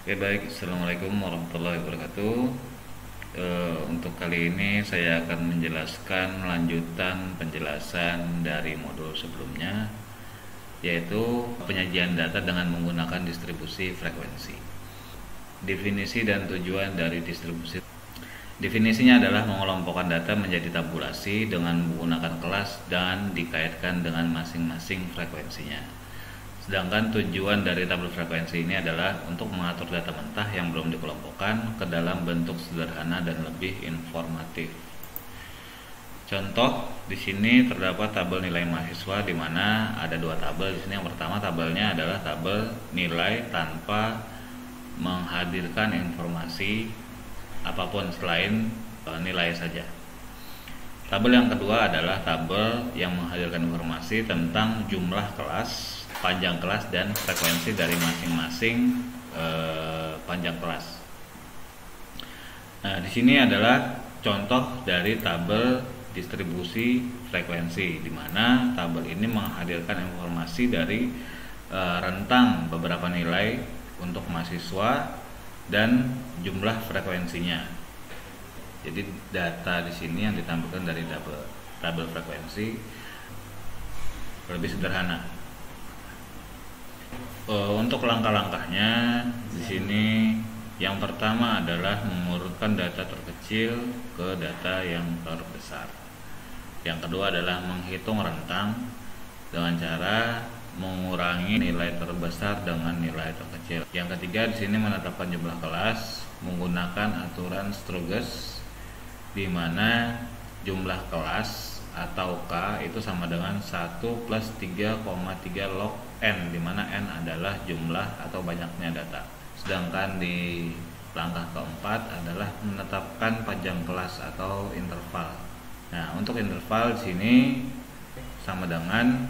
Oke baik, Assalamualaikum warahmatullahi wabarakatuh. Untuk kali ini saya akan menjelaskan lanjutan penjelasan dari modul sebelumnya, yaitu penyajian data dengan menggunakan distribusi frekuensi. Definisi dan tujuan dari distribusi. Definisinya adalah mengelompokkan data menjadi tabulasi dengan menggunakan kelas dan dikaitkan dengan masing-masing frekuensinya. Sedangkan tujuan dari tabel frekuensi ini adalah untuk mengatur data mentah yang belum dikelompokkan ke dalam bentuk sederhana dan lebih informatif. Contoh di sini terdapat tabel nilai mahasiswa di mana ada dua tabel di sini. Yang pertama tabelnya adalah tabel nilai tanpa menghadirkan informasi apapun selain nilai saja. Tabel yang kedua adalah tabel yang menghadirkan informasi tentang jumlah kelas, panjang kelas, dan frekuensi dari masing-masing panjang kelas. Nah, di sini adalah contoh dari tabel distribusi frekuensi, di mana tabel ini menghadirkan informasi dari rentang beberapa nilai untuk mahasiswa dan jumlah frekuensinya. Jadi data di sini yang ditampilkan dari tabel frekuensi lebih sederhana. Untuk langkah-langkahnya di sini yang pertama adalah mengurutkan data terkecil ke data yang terbesar. Yang kedua adalah menghitung rentang dengan cara mengurangi nilai terbesar dengan nilai terkecil. Yang ketiga di sini menetapkan jumlah kelas menggunakan aturan Sturges, di mana jumlah kelas atau K itu sama dengan 1 plus 3,3 log N, di mana N adalah jumlah atau banyaknya data. Sedangkan di langkah keempat adalah menetapkan panjang kelas atau interval. Nah, untuk interval di sini sama dengan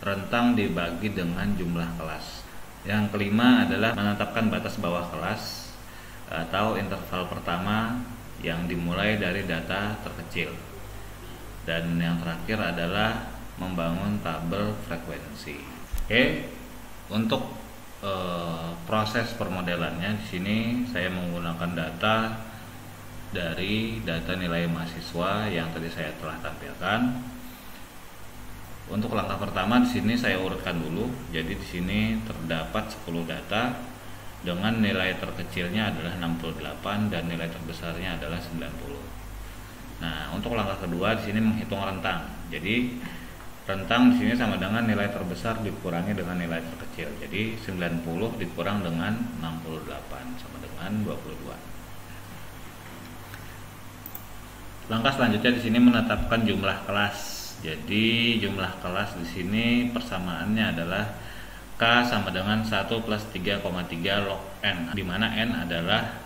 rentang dibagi dengan jumlah kelas. Yang kelima adalah menetapkan batas bawah kelas atau interval pertama yang dimulai dari data terkecil. Dan yang terakhir adalah membangun tabel frekuensi. Oke, untuk proses permodelannya di sini saya menggunakan data dari data nilai mahasiswa yang tadi saya telah tampilkan. Untuk langkah pertama di sini saya urutkan dulu. Jadi di sini terdapat 10 data dengan nilai terkecilnya adalah 68 dan nilai terbesarnya adalah 90. Nah, untuk langkah kedua di sini menghitung rentang. Jadi rentang di sini sama dengan nilai terbesar dikurangi dengan nilai terkecil. Jadi 90 dikurang dengan 68 sama dengan 22. Langkah selanjutnya di sini menetapkan jumlah kelas. Jadi jumlah kelas di sini persamaannya adalah K sama dengan 1 plus 3,3 log N, di mana N adalah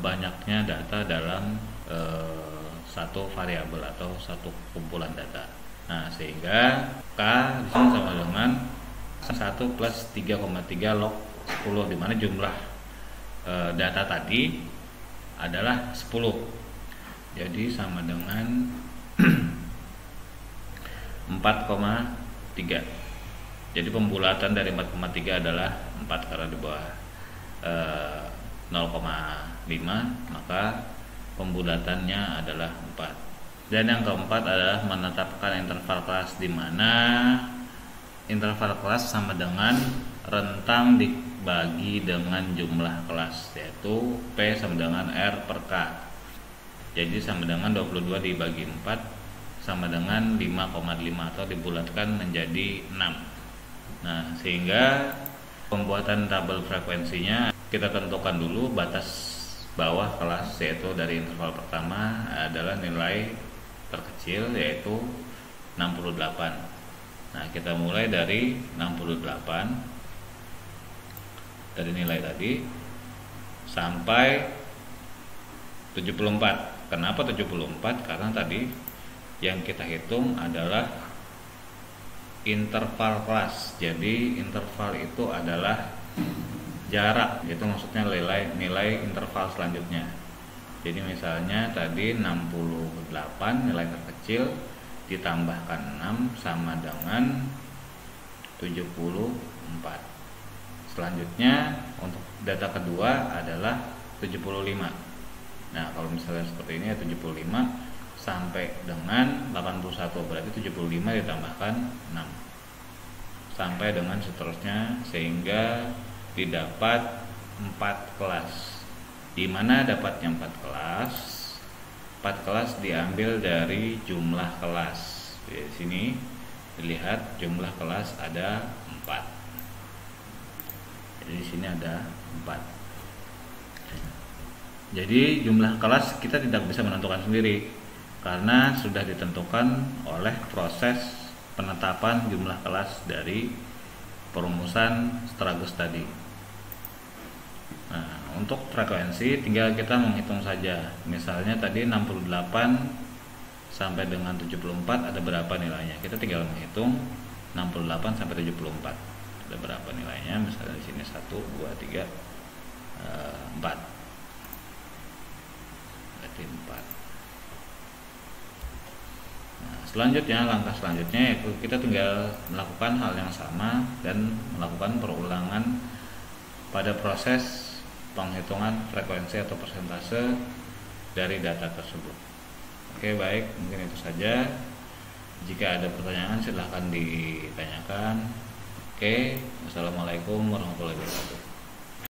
banyaknya data dalam satu variabel atau satu kumpulan data. Nah, sehingga K di sini sama dengan 1 plus 3,3 log 10, di mana jumlah data tadi adalah 10. Jadi sama dengan 4,3. Jadi pembulatan dari 4,3 adalah 4 karena di bawah 0,5, maka pembulatannya adalah 4. Dan yang keempat adalah menetapkan interval kelas, di mana interval kelas sama dengan rentang dibagi dengan jumlah kelas, yaitu P sama dengan R per K. Jadi sama dengan 22 dibagi 4 sama dengan 5,5 atau dibulatkan menjadi 6. Nah, sehingga pembuatan tabel frekuensinya kita tentukan dulu batas bawah kelas, yaitu dari interval pertama adalah nilai terkecil yaitu 68. Nah, kita mulai dari 68 dari nilai tadi sampai 74. Kenapa 74? Karena tadi yang kita hitung adalah interval kelas. Jadi interval itu adalah jarak, itu maksudnya nilai interval selanjutnya. Jadi misalnya tadi 68 nilai terkecil ditambahkan 6 sama dengan 74. Selanjutnya Untuk data kedua adalah 75. Nah, kalau misalnya seperti ini ya 75 sampai dengan 81, berarti 75 ditambahkan 6 sampai dengan seterusnya, sehingga didapat 4 kelas. Di mana dapatnya 4 kelas? 4 kelas diambil dari jumlah kelas. Di sini dilihat jumlah kelas ada 4. Jadi di sini ada 4. Jadi jumlah kelas kita tidak bisa menentukan sendiri karena sudah ditentukan oleh proses penetapan jumlah kelas dari perumusan Stragus tadi. Nah, untuk frekuensi tinggal kita menghitung saja. Misalnya tadi 68 sampai dengan 74 ada berapa nilainya? Kita tinggal menghitung 68 sampai 74. Ada berapa nilainya? Misalnya di sini 1 2 3 4. 4. Nah, selanjutnya, langkah selanjutnya yaitu kita tinggal melakukan hal yang sama dan melakukan perulangan pada proses penghitungan frekuensi atau persentase dari data tersebut. Oke, baik, mungkin itu saja. Jika ada pertanyaan silahkan ditanyakan. Oke, wassalamualaikum warahmatullahi wabarakatuh.